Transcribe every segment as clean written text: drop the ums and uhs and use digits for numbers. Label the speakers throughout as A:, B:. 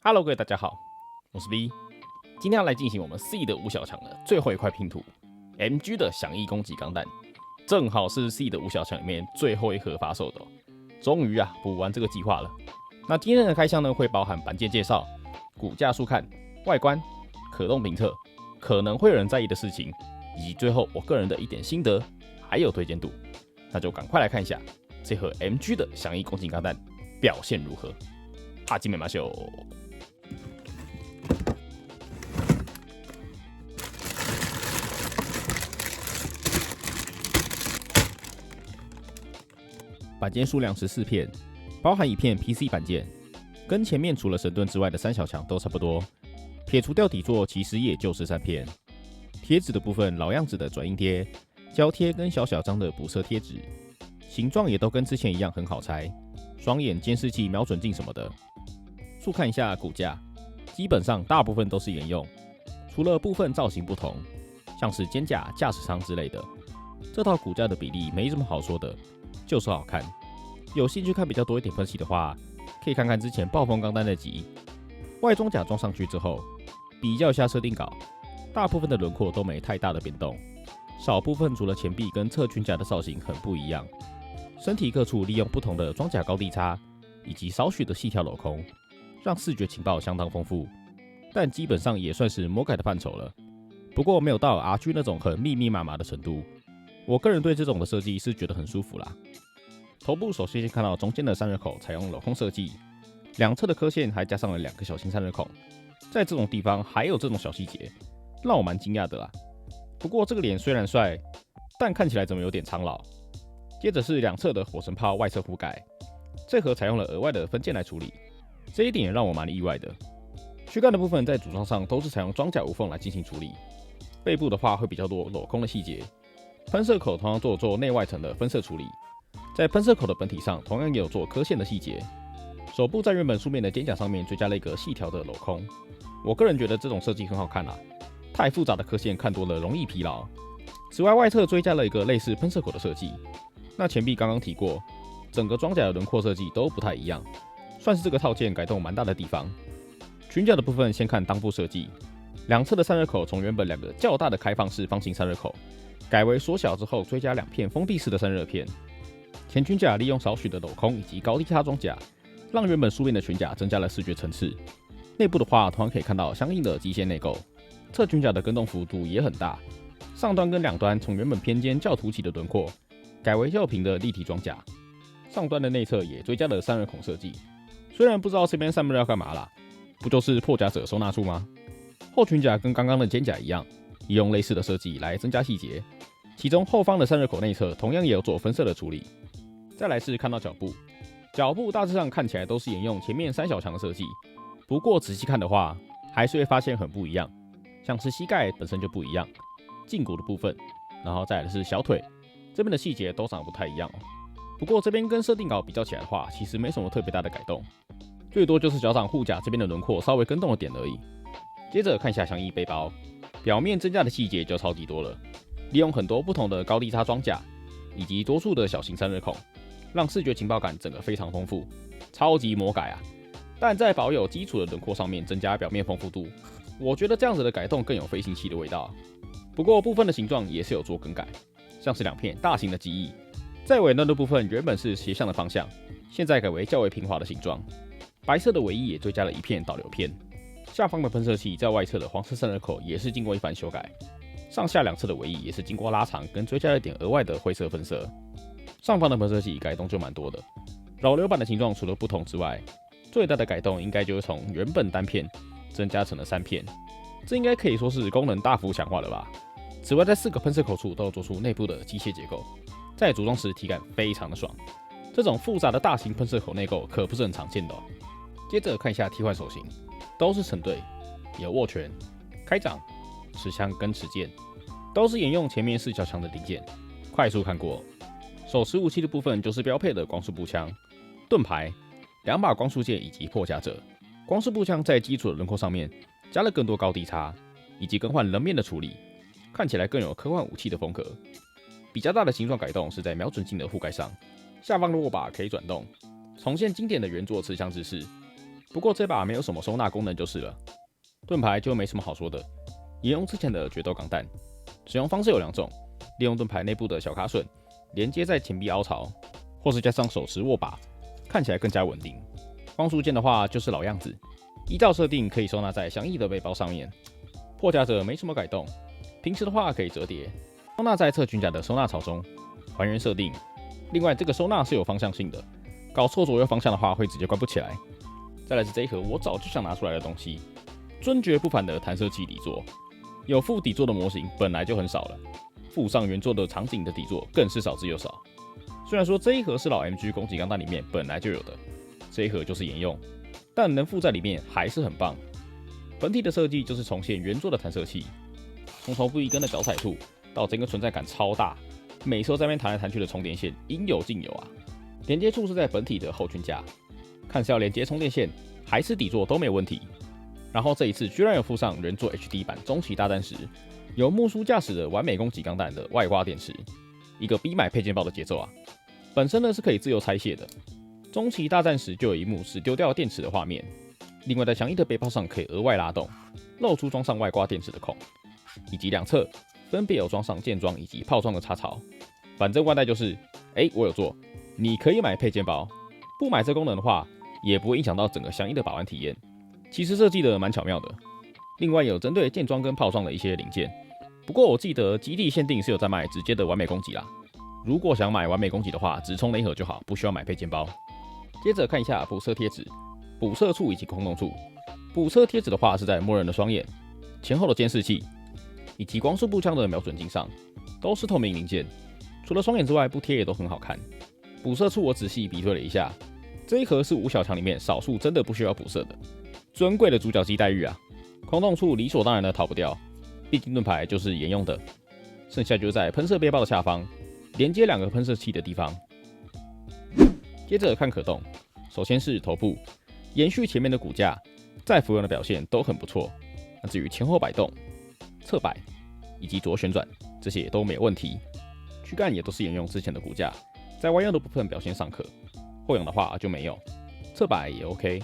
A: Hello，各位大家好，我是 V，今天要来进行我们 C 的五小强的最后一块拼图 ，MG 的响翼攻击钢弹，正好是 C 的五小强里面最后一盒发售的终于补完这个计划了。那今天的开箱呢，会包含板件介绍、骨架速看、外观、可动评测、可能会有人在意的事情，以及最后我个人的一点心得，还有推荐度。那就赶快来看一下这盒 MG 的响翼攻击钢弹表现如何。哈基美马秀。板件数量14片，包含一片 PC 板件，跟前面除了神盾之外的三小强都差不多。撇除掉底座，其实也就13片。贴纸的部分老样子的转印贴、胶贴跟小小张的补色贴纸，形状也都跟之前一样很好猜，双眼监视器、瞄准镜什么的。速看一下骨架，基本上大部分都是沿用，除了部分造型不同，像是肩甲、驾驶舱之类的。这套骨架的比例没什么好说的，就是好看。有兴趣看比较多一点分析的话，可以看看之前暴风钢弹那集。外装甲装上去之后，比较一下设定稿，大部分的轮廓都没太大的变动，少部分除了前臂跟侧裙甲的造型很不一样，身体各处利用不同的装甲高低差以及少许的细条镂空，让视觉情报相当丰富，但基本上也算是魔改的范畴了。不过没有到 RG 那种很密密麻麻的程度。我个人对这种的设计是觉得很舒服啦。头部首先看到中间的散热口采用镂空设计，两侧的刻线还加上了2个小型散热孔，在这种地方还有这种小细节，让我蛮惊讶的啦。不过这个脸虽然帅，但看起来怎么有点苍老。接着是两侧的火神炮外侧覆盖，这盒采用了额外的分件来处理，这一点也让我蛮意外的。躯干的部分在组装上都是采用装甲无缝来进行处理，背部的话会比较多镂空的细节。喷射口同样做内外层的分射处理，在喷射口的本体上同样也有做刻线的细节。手部在原本素面的肩甲上面追加了一个细条的镂空，我个人觉得这种设计很好看啦。太复杂的刻线看多了容易疲劳。此外，外侧追加了一个类似喷射口的设计。那前臂刚刚提过，整个装甲的轮廓设计都不太一样，算是这个套件改动蛮大的地方。裙甲的部分先看裆部设计，两侧的散热口从原本2个较大的开放式方形散热口，改为缩小之后追加2片封闭式的散热片。前裙甲利用少许的镂空以及高低差装甲，让原本素面的裙甲增加了视觉层次。内部的话，同样可以看到相应的机械内构，侧裙甲的跟动幅度也很大，上端跟两端从原本偏尖较凸起的轮廓，改为较平的立体装甲。上端的内侧也追加了散热孔设计，虽然不知道这边散热要干嘛啦，不就是破甲者收纳处吗？后裙甲跟刚刚的肩甲一样，也用类似的设计来增加细节，其中后方的散热口内侧同样也有做分色的处理。再来是看到脚部，脚部大致上看起来都是沿用前面3小强的设计，不过仔细看的话，还是会发现很不一样，像是膝盖本身就不一样，胫骨的部分，然后再来是小腿，这边的细节都长得不太一样哦。不过这边跟设定稿比较起来的话，其实没什么特别大的改动，最多就是脚掌护甲这边的轮廓稍微跟动了点而已。接着看一下响翼背包，表面增加的细节就超级多了，利用很多不同的高低差装甲，以及多处的小型散热孔，让视觉情报感整个非常丰富，超级魔改啊！但在保有基础的轮廓上面增加表面丰富度，我觉得这样子的改动更有飞行器的味道。不过部分的形状也是有做更改，像是2片大型的机翼，在尾端的部分原本是斜向的方向，现在改为较为平滑的形状。白色的尾翼也追加了1片导流片。下方的喷射器在外侧的黄色散热口也是经过一番修改，上下两侧的尾翼也是经过拉长跟追加了点额外的灰色分色。上方的喷射器改动就蛮多的，扰流板的形状除了不同之外，最大的改动应该就是从原本单片增加成了3片，这应该可以说是功能大幅强化了吧。此外，在4个喷射口处都有做出内部的机械结构，在组装时体感非常的爽。这种复杂的大型喷射口内构可不是很常见的哦。接着看一下替换手型，都是成对，有握拳、开掌、持枪跟持剑，都是沿用前面4小强的零件。快速看过，手持武器的部分就是标配的光束步枪、盾牌、2把光束剑以及破甲者。光束步枪在基础的轮廓上面加了更多高低差，以及更换人面的处理，看起来更有科幻武器的风格。比较大的形状改动是在瞄准镜的覆盖上，下方的握把可以转动，重现经典的圆座持枪姿势。不过这把没有什么收纳功能就是了。盾牌就没什么好说的，沿用之前的决斗钢弹。使用方式有两种，利用盾牌内部的小卡榫连接在前臂凹槽，或是加上手持握把，看起来更加稳定。光束剑的话就是老样子，依照设定可以收纳在相异的背包上面。破甲者没什么改动，平时的话可以折叠，收纳在侧裙甲的收纳槽中，还原设定。另外这个收纳是有方向性的，搞错左右方向的话会直接关不起来。再来是这一盒我早就想拿出来的东西，尊爵不凡的弹射器底座。有附底座的模型本来就很少了，附上原作的场景的底座更是少之又少。虽然说这一盒是老 MG 攻击钢弹里面本来就有的，这一盒就是沿用，但能附在里面还是很棒。本体的设计就是重现原作的弹射器，从头部一根的脚踩兔到整个存在感超大，每次在那边弹来弹去的充电线应有尽有啊。连接处是在本体的后裙架，看是要连接充电线还是底座都没有问题。然后这一次居然有附上原作 HD 版中期大战时由木叔驾驶的完美攻击钢弹的外挂电池，一个逼买配件包的节奏啊！本身呢是可以自由拆卸的，中期大战时就有一幕是丢掉电池的画面。另外在强硬的背包上可以额外拉动，露出装上外挂电池的孔，以及两侧分别有装上剑装以及炮装的插槽。反正外带就是，我有做，你可以买配件包，不买这功能的话，也不会影响到整个相应的把玩体验。其实设计的蛮巧妙的。另外有针对剑装跟炮装的一些零件，不过我记得基地限定是有在卖直接的完美攻击啦。如果想买完美攻击的话，只充那一盒就好，不需要买配件包。接着看一下补色贴纸、补色处以及空洞处。补色贴纸的话是在默认的双眼、前后的监视器以及光束步枪的瞄准镜上，都是透明零件。除了双眼之外，不贴也都很好看。补色处我仔细比对了一下，这一盒是5小强里面少数真的不需要补色的。尊贵的主角机待遇啊！空洞处理所当然的逃不掉，毕竟盾牌就是沿用的。剩下就是在喷射背包的下方，连接2个喷射器的地方。接着看可动，首先是头部，延续前面的骨架，在服用的表现都很不错。那至于前后摆动、侧摆以及左旋转，这些都没有问题。躯干也都是沿用之前的骨架，在弯腰的部分表现尚可，后仰的话就没有。侧摆也 OK。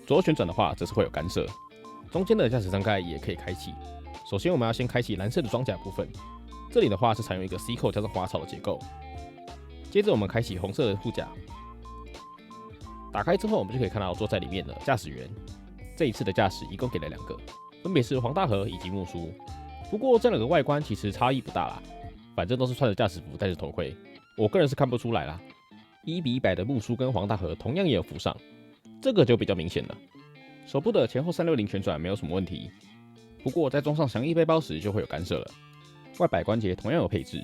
A: 左旋转的话，则是会有干涉。中间的驾驶舱盖也可以开启。首先，我们要先开启蓝色的装甲部分，这里的话是采用一个 C 扣加上花草的结构。接着，我们开启红色的护甲，打开之后，我们就可以看到坐在里面的驾驶员。这一次的驾驶一共给了2个，分别是黄大河以及木叔。不过这2个外观其实差异不大啦，反正都是穿着驾驶服、戴着头盔，我个人是看不出来啦。1:100的木叔跟黄大河同样也有附上。这个就比较明显了，手部的前后360旋转没有什么问题，不过在装上翔翼背包时就会有干涉了。外摆关节同样有配置，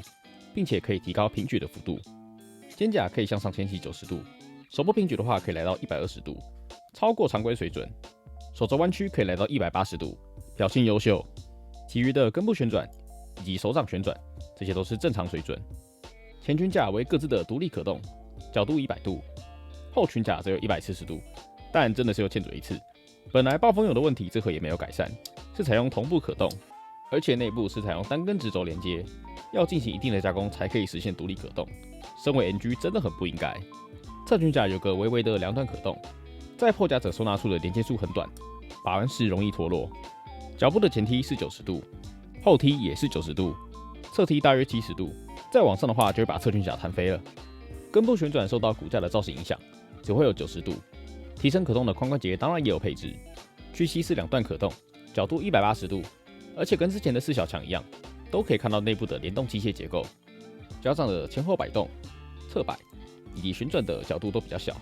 A: 并且可以提高平举的幅度，肩胛可以向上掀起90度，手部平举的话可以来到120度，超过常规水准。手肘弯曲可以来到180度，表现优秀。其余的根部旋转以及手掌旋转，这些都是正常水准。前裙甲为各自的独立可动，角度100度，后裙甲则有140度。但真的是又欠嘴一次。本来暴风有的问题，这盒也没有改善，是采用同步可动，而且内部是采用单根直轴连接，要进行一定的加工才可以实现独立可动。身为 NG 真的很不应该。侧裙甲有个微微的2段可动，在破甲者收纳处的连接处很短，把玩时容易脱落。脚部的前踢是90度，后踢也是90度，侧踢大约70度，再往上的话就会把侧裙甲弹飞了。根部旋转受到骨架的造型影响，只会有90度。提升可动的髋关节当然也有配置，屈膝是2段可动，角度180度，而且跟之前的4小强一样，都可以看到内部的联动机械结构。脚掌的前后摆动、侧摆以及旋转的角度都比较小，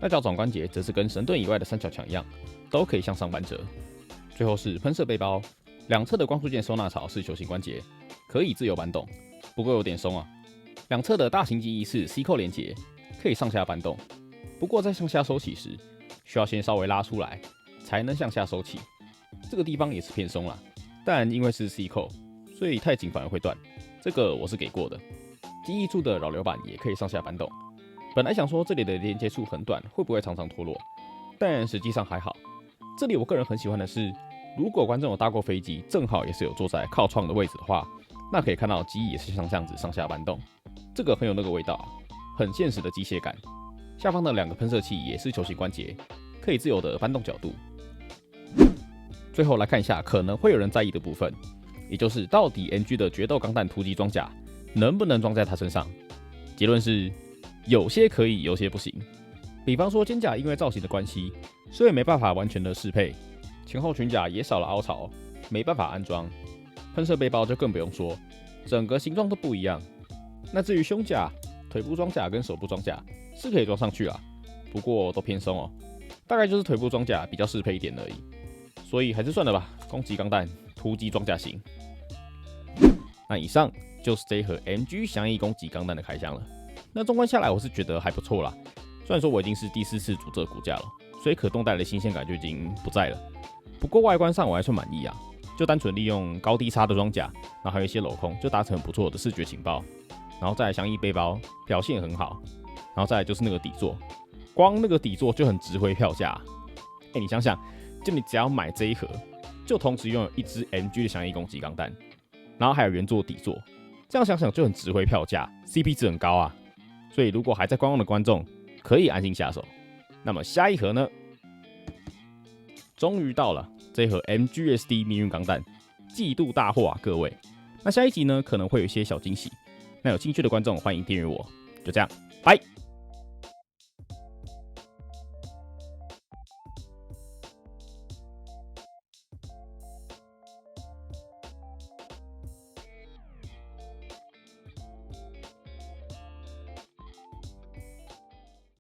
A: 那脚掌关节则是跟神盾以外的3小强一样，都可以向上扳折。最后是喷射背包，两侧的光束键收纳槽是球形关节，可以自由搬动，不过有点松啊。两侧的大型记忆是 C 扣连接，可以上下搬动，不过在向下收起时，需要先稍微拉出来，才能向下收起。这个地方也是偏松啦，但因为是 C 扣，所以太紧反而会断。这个我是给过的。记忆处的扰流板也可以上下搬动。本来想说这里的连接处很短，会不会常常脱落？但实际上还好。这里我个人很喜欢的是，如果观众有搭过飞机，正好也是有坐在靠窗的位置的话，那可以看到机翼也是像这样子上下搬动，这个很有那个味道啊，很现实的机械感。下方的2个喷射器也是球形关节，可可以自由的搬动角度。最后来看一下可能会有人在意的部分，也就是到底 MG 的决斗钢弹突击装甲能不能装在他身上？结论是有些可以，有些不行。比方说肩甲因为造型的关系，所以没办法完全的适配，前后裙甲也少了凹槽，没办法安装。喷射背包就更不用说，整个形状都不一样。那至于胸甲、腿部装甲跟手部装甲是可以装上去啦，不过都偏松哦，大概就是腿部装甲比较适配一点而已。所以还是算了吧，攻击钢弹突击装甲型。那以上就是这一盒 MG 翔翼攻击钢弹的开箱了。那纵观下来，我是觉得还不错啦。虽然说我已经是第4次组这个骨架了，所以可动带来的新鲜感就已经不在了。不过外观上我还算满意啊，就单纯利用高低差的装甲，然后还有一些镂空，就达成很不错的视觉情报。然后再来翔翼背包表现很好，然后再来就是那个底座，光那个底座就很值回票价。你想想，就你只要买这一盒，就同时拥有一支 MG 的翔翼攻击钢弹，然后还有原作底座，这样想想就很值回票价 ，CP 值很高啊。所以如果还在观望的观众，可以安心下手。那么下一盒呢？终于到了这一盒 MGSD 命运钢弹，季度大货啊，各位。那下一集呢可能会有一些小惊喜，那有兴趣的观众欢迎订阅我。就这样，拜。